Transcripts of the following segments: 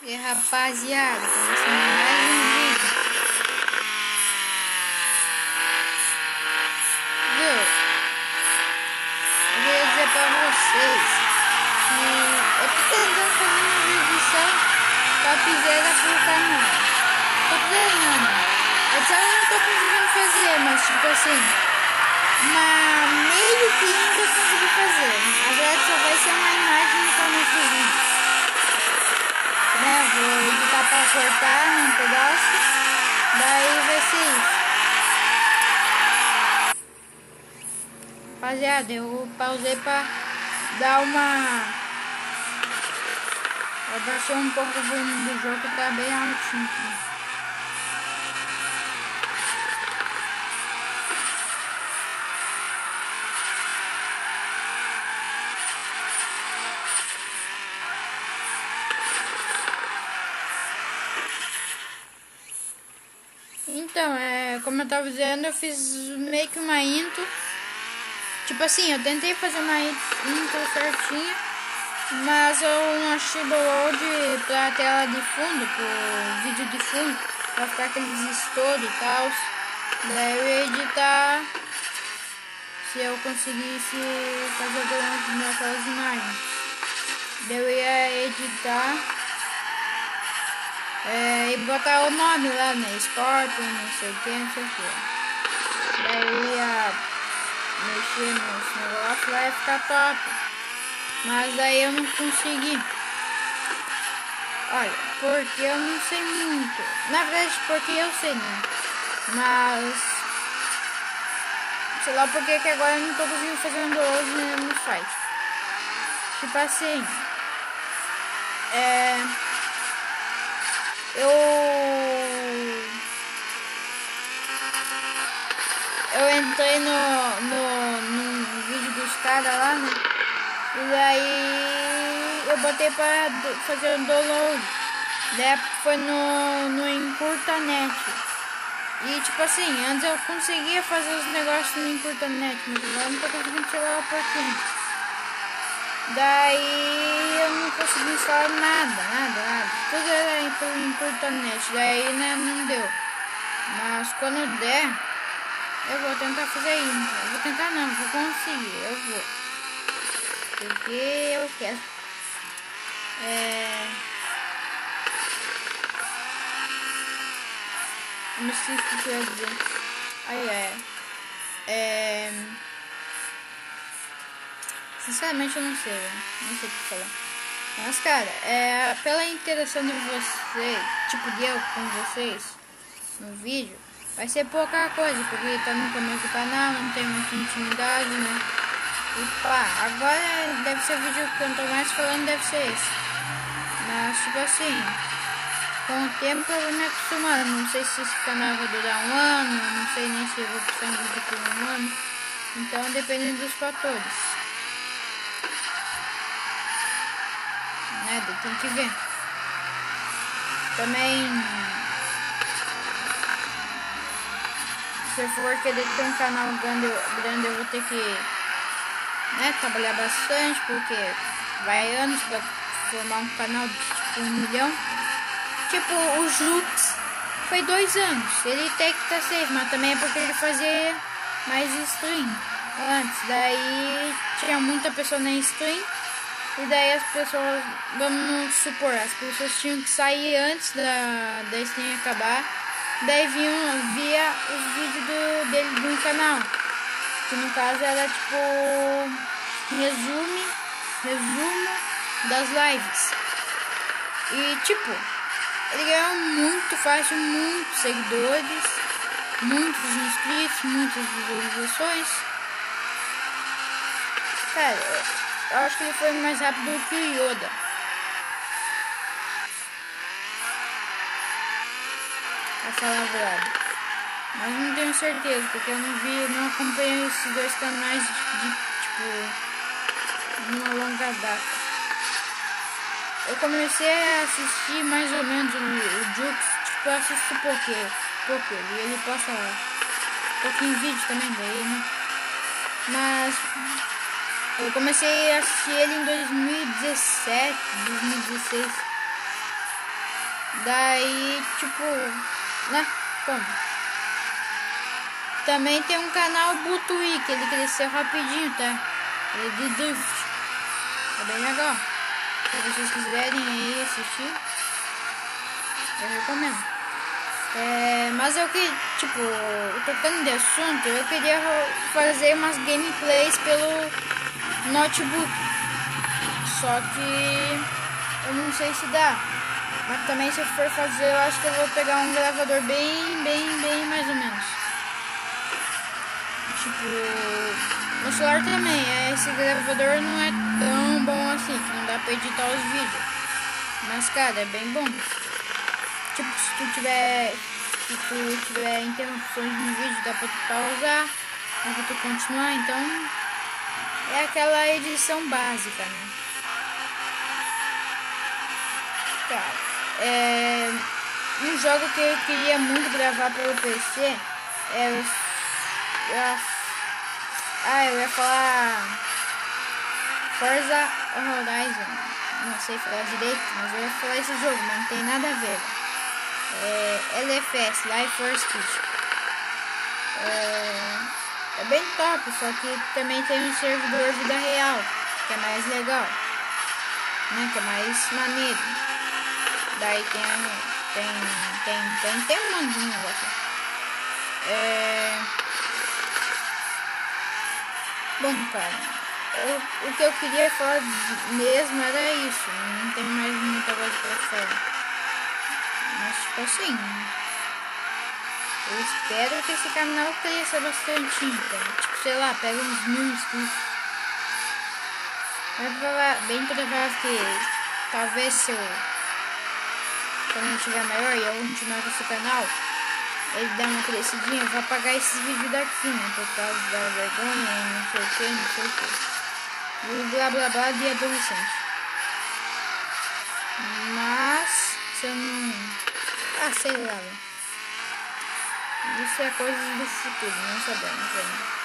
E rapaziada, começando mais um vídeo. Viu? Eu queria dizer pra vocês que eu tô tentando fazer uma revisão topzera pro canal. Topzera não. Essa eu não tô conseguindo fazer, mas tipo assim, uma meio que ainda consegui fazer. Na verdade só vai ser uma imagem no começo do vídeo. Né? Vou editar pra cortar num pedaço. Daí vai ser isso. Rapaziada, eu pausei pra dar uma... abaixar um pouco o volume do jogo, tá bem altinho. Então, como eu tava dizendo, eu fiz meio que uma intro. Tipo assim, eu tentei fazer uma intro certinha, mas eu não achei download pra tela de fundo, pro vídeo de fundo, pra ficar aqueles estouros e tal. Daí eu ia editar, se eu conseguisse fazer o download daquelas imagens. Daí eu ia editar e botar o nome lá, né? Scorpion, não sei o que, não sei o que. Daí eu ia mexer nos negócios lá e ficar top. Mas daí eu não consegui. Olha, porque eu não sei muito. Na verdade, porque eu sei, né? Mas sei lá porque que agora eu não tô conseguindo fazer um download no site. Tipo assim, eu entrei no vídeo dos caras lá, né? E daí eu botei pra fazer o download. Daí foi no Encurtanet. E tipo assim, antes eu conseguia fazer os negócios no Encurtanet, mas agora não tô conseguindo chegar lá por cima. Daí eu não consegui instalar nada. Tudo era pelo Encurtanet. Daí né, não deu. Mas quando der, eu vou tentar fazer isso. Eu vou tentar não, vou conseguir. Eu vou. Porque eu quero. Não sei o que eu ia dizer. Sinceramente eu não sei, né? Não sei o que falar. Mas cara, pela interação de vocês, tipo de eu com vocês no vídeo, vai ser pouca coisa, porque tá no começo do canal, não tem muita intimidade, né? E pá, agora deve ser o vídeo que eu tô mais falando, deve ser esse. Mas tipo assim, com o tempo eu vou me acostumar. Não sei se esse canal vai durar um ano, não sei nem se eu vou postar um vídeo por um ano. Então depende dos fatores. Tem que ver. Também, se eu for querer ter um canal grande eu vou ter que trabalhar bastante, porque vai anos para formar um canal de tipo 1 milhão. Tipo, o Jux foi 2 anos. Ele tem que estar safe, mas também é porque ele fazia mais stream antes. Daí tinha muita pessoa na stream. E daí as pessoas, vamos supor, as pessoas tinham que sair antes da stream acabar. Daí via os vídeos dele no canal. Que no caso era tipo resumo das lives. E tipo, ele ganhou muito fácil, muitos seguidores, muitos inscritos, muitas visualizações. Cara, eu acho que ele foi mais rápido que o Yoda. A falar a verdade. Mas não tenho certeza, porque eu não acompanho esses dois canais tipo, numa longa data. Eu comecei a assistir mais ou menos o Jux, tipo, eu assisto pouco, e ele posta pouquinho vídeo também daí, né? Mas eu comecei a assistir ele em 2017, 2016. Daí, tipo, né? Como? Também tem um canal Butui, que ele cresceu rapidinho, tá? Ele é de Drift. É bem legal. Se vocês quiserem aí assistir, eu recomendo. Mas eu que, tipo, tocando de assunto, eu queria fazer umas gameplays pelo notebook. Só que eu não sei se dá. Mas também se eu for fazer, eu acho que eu vou pegar um gravador bem mais ou menos. Tipo, no celular também, esse gravador não é tão bom assim, que não dá pra editar os vídeos. Mas, cara, é bem bom. Tipo, se tu tiver interrupções no vídeo, dá pra tu pausar, dá pra tu continuar, então é aquela edição básica, né? Cara, um jogo que eu queria muito gravar pelo PC eu ia falar Forza Horizon. Não sei falar direito, mas eu ia falar esse jogo, mas não tem nada a ver. LFS, Live for Speed. É bem top, só que também tem um servidor vida real, que é mais legal, né? Que é mais maneiro. Daí tem um monte de negócio. Bom, cara, o que eu queria falar mesmo era isso. Não tem mais muita coisa pra falar. Mas tipo assim, eu espero que esse canal cresça bastante, cara. Tipo, sei lá, pega uns 1000 inscritos. Bem provável que talvez quando eu tiver maior e eu continuar com esse canal, ele dá uma crescidinha, eu vou apagar esses vídeos daqui, né? Por causa da vergonha, não sei o que. E blá blá blá de adolescente. Mas, se eu não... sei lá, né? Isso é coisa do futuro, não sabemos ainda.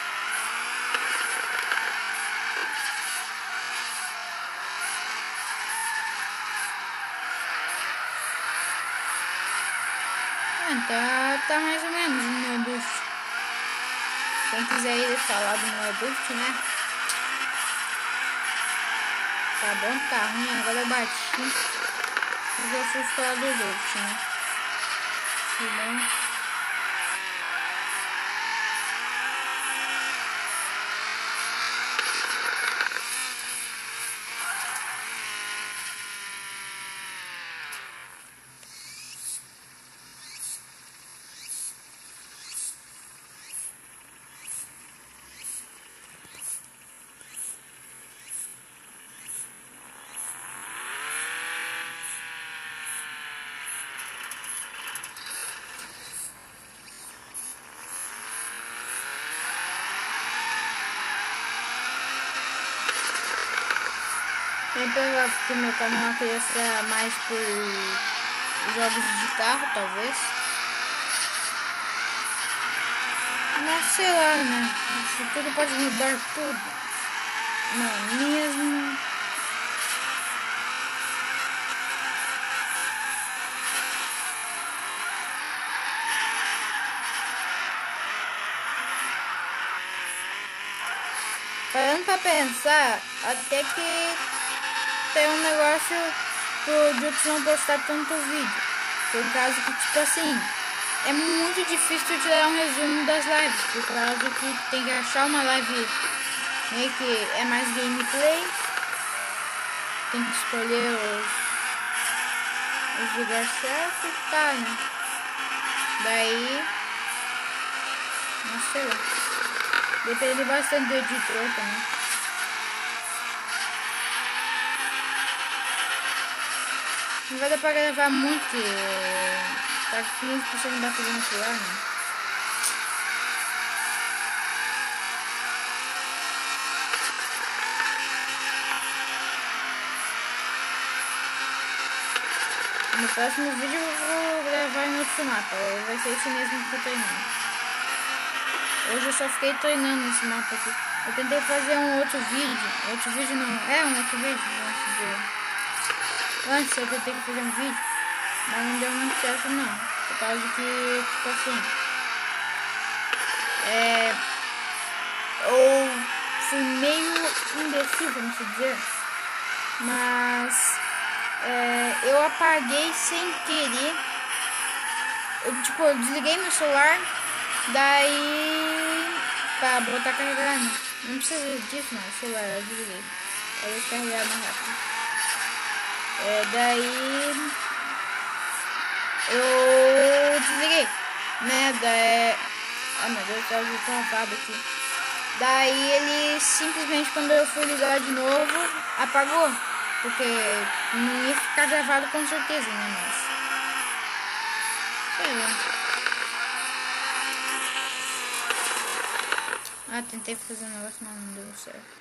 Tá mais ou menos no meu buff. Quem quiser ir falar do meu buff, né? Tá bom, tá ruim, agora eu bati. Eu já fui falar do buff, né? Tá bom. Então eu acho que meu canal cresça mais por jogos de carro, talvez. Mas sei lá, né? O futuro pode mudar tudo. Não mesmo? Parando pra pensar, até que tem um negócio pro Jux não postar tanto vídeo. Por causa que, tipo assim, é muito difícil tirar um resumo das lives. Por causa que tem que achar uma live meio que é mais gameplay. Tem que escolher os lugares certos e tá, né? Daí, não sei lá. Depende bastante do editor também. Não vai dar pra gravar muito. Tá que nem você não dá pra fazer no celular, né? No próximo vídeo eu vou gravar em outro mapa. Vai ser esse mesmo que eu tô treinando. Hoje eu só fiquei treinando nesse mapa aqui. Eu tentei fazer um outro vídeo. Um outro vídeo. Antes eu tentei fazer um vídeo. Mas não deu muito certo não. Por causa que, tipo assim, eu fui meio indeciso, vamos dizer. Mas eu apaguei sem querer. Eu desliguei meu celular. Daí pra botar carregar, né? Não precisa disso não, celular, eu desliguei. Eu vou carregar mais rápido. Daí eu desliguei, né? Ah meu Deus, eu tô travado aqui. Daí ele simplesmente quando eu fui ligar de novo, apagou. Porque não ia ficar gravado com certeza, né? Mas sei lá. Ah, tentei fazer um negócio, mas não deu certo.